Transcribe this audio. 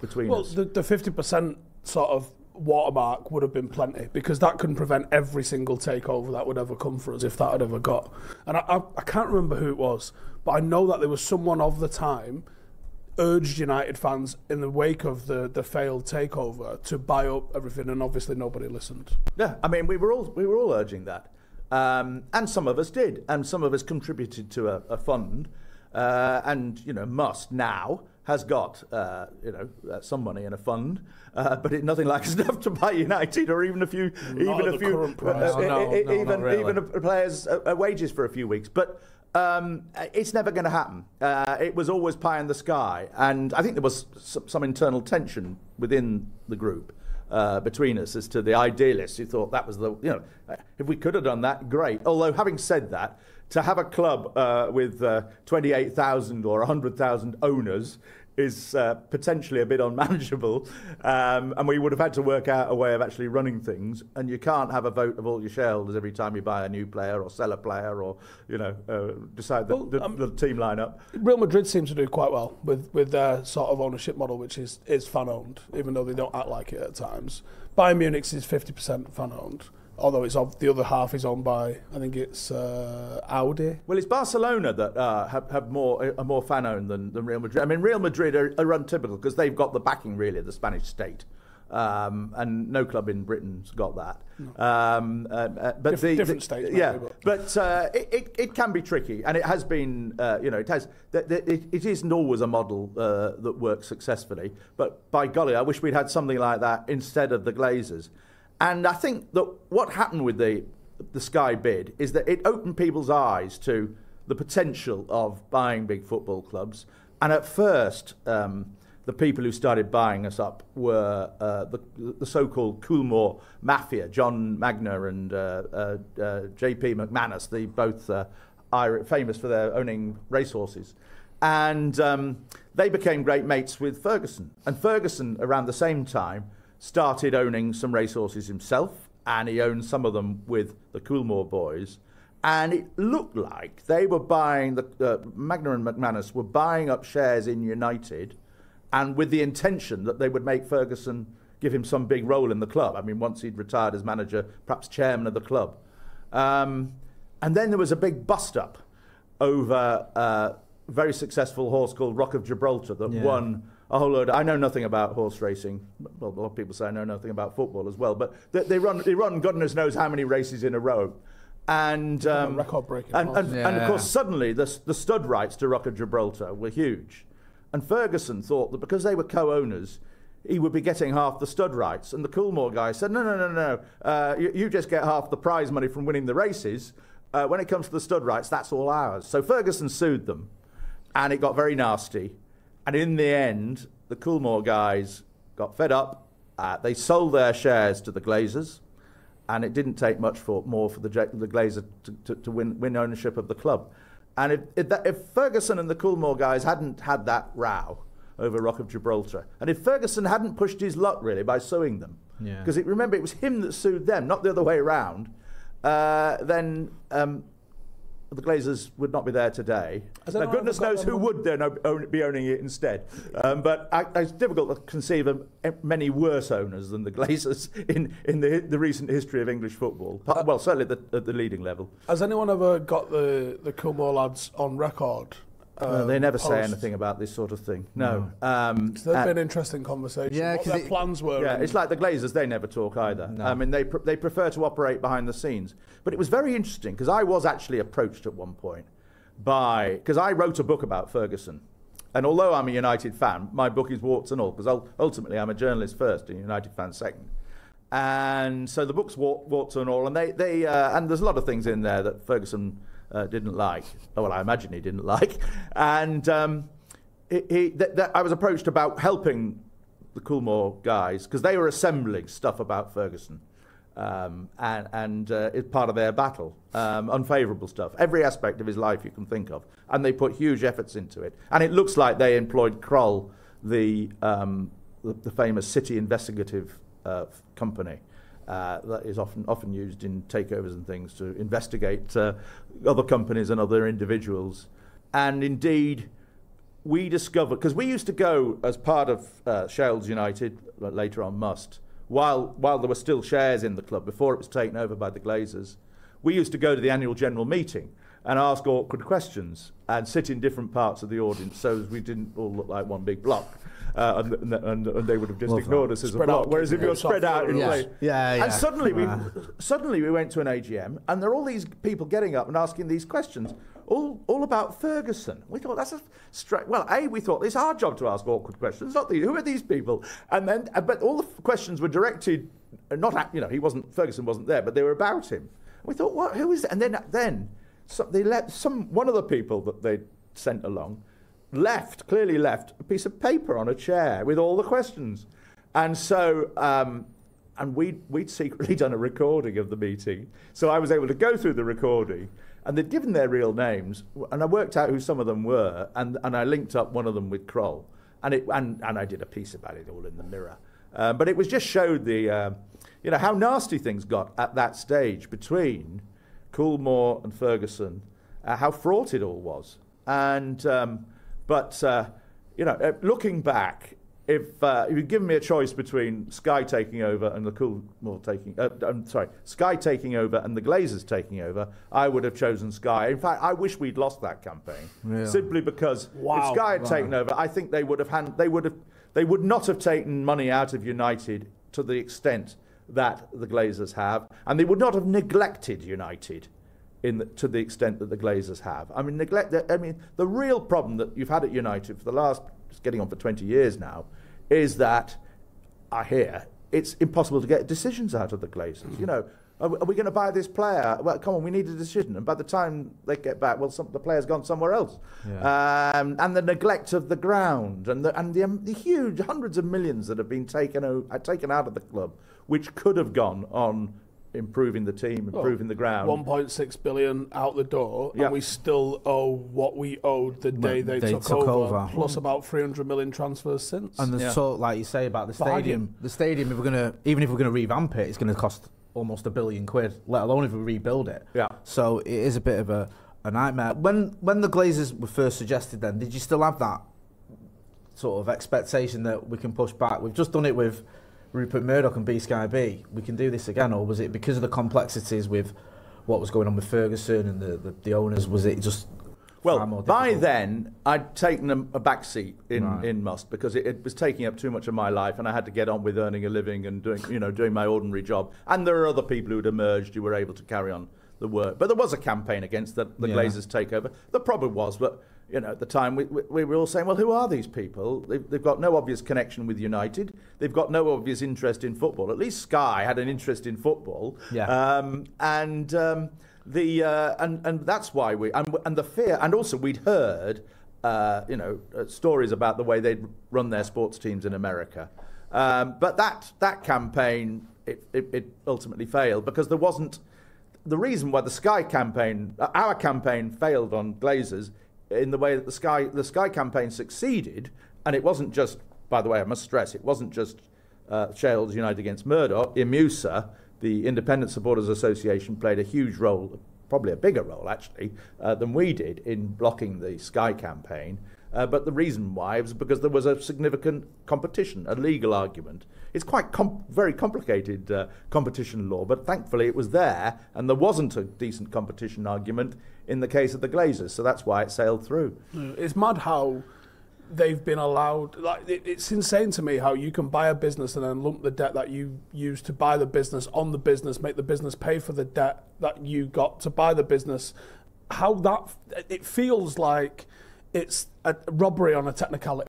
between us. Well, the 50% sort of watermark would have been plenty, because that couldn't prevent every single takeover that would ever come for us if that had ever got. And I can't remember who it was, but I know that there was someone of the time urged United fans in the wake of the failed takeover to buy up everything, and obviously nobody listened. Yeah, I mean, we were all urging that, and some of us did, and some of us contributed to a fund, and Must now has got some money in a fund, but nothing like enough to buy United or even a few players' wages for a few weeks. But it's never going to happen. It was always pie in the sky, and I think there was some internal tension within the group between us as to the idealists who thought that was if we could have done that, great. Although, having said that, to have a club with 28,000 or 100,000 owners is potentially a bit unmanageable, and we would have had to work out a way of actually running things, and you can't have a vote of all your shareholders every time you buy a new player or sell a player or decide the team lineup. Real Madrid seems to do quite well with their sort of ownership model, which is fan owned, even though they don't act like it at times. Bayern Munich's is 50% fan owned, although the other half is owned by, I think it's Audi. Well, it's Barcelona that are more fan-owned than Real Madrid. I mean, Real Madrid are untypical because they've got the backing, really, of the Spanish state. And no club in Britain's got that. No. But different states. Yeah, but it can be tricky, and it has been. It isn't always a model that works successfully. But by golly, I wish we'd had something like that instead of the Glazers. And I think that what happened with the Sky bid is that it opened people's eyes to the potential of buying big football clubs. And at first, the people who started buying us up were the so-called Coolmore Mafia, John Magner and J.P. McManus, both famous for their owning racehorses. And they became great mates with Ferguson. And Ferguson, around the same time, started owning some racehorses himself, and he owned some of them with the Coolmore boys. And it looked like they were buying, Magner and McManus were buying up shares in United, and with the intention that they would make Ferguson give him some big role in the club. I mean, once he'd retired as manager, perhaps chairman of the club. And then there was a big bust-up over a very successful horse called Rock of Gibraltar that won a whole load. I know nothing about horse racing. Well, a lot of people say I know nothing about football as well. But they run God knows how many races in a row. And record-breaking. And of course, suddenly the stud rights to Rock of Gibraltar were huge. And Ferguson thought that because they were co-owners, he would be getting half the stud rights. And the Coolmore guy said, no. You just get half the prize money from winning the races. When it comes to the stud rights, that's all ours. So Ferguson sued them, and it got very nasty. And in the end, the Coolmore guys got fed up. They sold their shares to the Glazers, and it didn't take much more for the Glazer to win ownership of the club. And if Ferguson and the Coolmore guys hadn't had that row over Rock of Gibraltar, and if Ferguson hadn't pushed his luck really by suing them, because remember it was him that sued them, not the other way around, then the Glazers would not be there today. Now, goodness knows who would then be owning it instead. But it's difficult to conceive of many worse owners than the Glazers in the recent history of English football. Well, certainly at the leading level. Has anyone ever got the Coolmore lads on record? They never say anything about this sort of thing. No. There's been interesting conversations. Yeah, what their plans were. Yeah, it's like the Glazers, they never talk either. No. I mean, they prefer to operate behind the scenes. But it was very interesting, because I was actually approached at one point because I wrote a book about Ferguson. And although I'm a United fan, my book is warts and all, because ultimately I'm a journalist first and a United fan second. And so the book's warts and all, and they and there's a lot of things in there that Ferguson didn't like. Oh, well, I imagine he didn't like. And I was approached about helping the Coolmore guys, because they were assembling stuff about Ferguson. And it's part of their battle, unfavourable stuff, every aspect of his life you can think of, and they put huge efforts into it. And it looks like they employed Kroll, the famous city investigative company that is often used in takeovers and things to investigate other companies and other individuals. And indeed, we discovered, because we used to go as part of Sheffield United, later on Must, while there were still shares in the club, before it was taken over by the Glazers, we used to go to the annual general meeting and ask awkward questions and sit in different parts of the audience so as we didn't all look like one big block. And they would have just ignored us as a block. Whereas if you're spread out in play. And suddenly we went to an AGM, and there are all these people getting up and asking these questions, all about Ferguson. We thought that's we thought it's our job to ask awkward questions, not who are these people? And then, but all the questions were directed, not at, Ferguson wasn't there, but they were about him. We thought, what? Who is that? And then they let one of the people that they sent along clearly left a piece of paper on a chair with all the questions. And so, and we'd secretly done a recording of the meeting. So I was able to go through the recording, and they'd given their real names, and I worked out who some of them were, and I linked up one of them with Kroll, and I did a piece about it all in the Mirror. But it was just showed the, how nasty things got at that stage between Coolmore and Ferguson, how fraught it all was. And looking back, if you'd given me a choice between Sky taking over and the Coolmore Sky taking over and the Glazers taking over, I would have chosen Sky. In fact, I wish we'd lost that campaign, simply because if Sky had taken over, I think they would not have taken money out of United to the extent that the Glazers have, and they would not have neglected United to the extent that the Glazers have. I mean, the real problem that you've had at United for the last, it's getting on for 20 years now, is that I hear it's impossible to get decisions out of the Glazers. Are we going to buy this player? Well, come on, we need a decision. And by the time they get back, the player's gone somewhere else. And the neglect of the ground and the huge hundreds of millions that have been taken out of the club, which could have gone on improving the team, improving the ground. 1.6 billion out the door, and we still owe what we owed the day they took over, plus about 300 million transfers since. And the talk, like you say, about the stadium. The stadium, even if we're gonna revamp it, it's going to cost almost £1 billion, let alone if we rebuild it. So it is a bit of a nightmare. When the Glazers were first suggested, then did you still have that sort of expectation that we can push back? We've just done it with Rupert Murdoch and Sky B. We can do this again, or was it because of the complexities with what was going on with Ferguson and the owners? Was it just far more difficult? By then I'd taken a back seat in Must, because it was taking up too much of my life, and I had to get on with earning a living and doing my ordinary job. And there are other people who'd emerged who were able to carry on the work. But there was a campaign against the Glazers takeover. The problem was that at the time we were all saying, well, who are these people? They've got no obvious connection with United. They've got no obvious interest in football. At least Sky had an interest in football. And that's why and the fear, and also we'd heard stories about the way they'd run their sports teams in America. But that campaign it ultimately failed, because there wasn't the reason why our campaign failed on Glazers, in the way that the Sky campaign succeeded. And it wasn't just, by the way, I must stress, it wasn't just Sheffield United against Murdoch. IMUSA, the Independent Supporters Association, played a huge role, probably a bigger role actually, than we did in blocking the Sky campaign. But the reason why was because there was a significant competition, a legal argument. It's quite very complicated competition law, but thankfully it was there, and there wasn't a decent competition argument in the case of the Glazers, so that's why it sailed through. It's mad how they've been allowed, it's insane to me how you can buy a business and then lump the debt that you used to buy the business on the business, make the business pay for the debt that you got to buy the business. How it feels like it's a robbery on a technicality.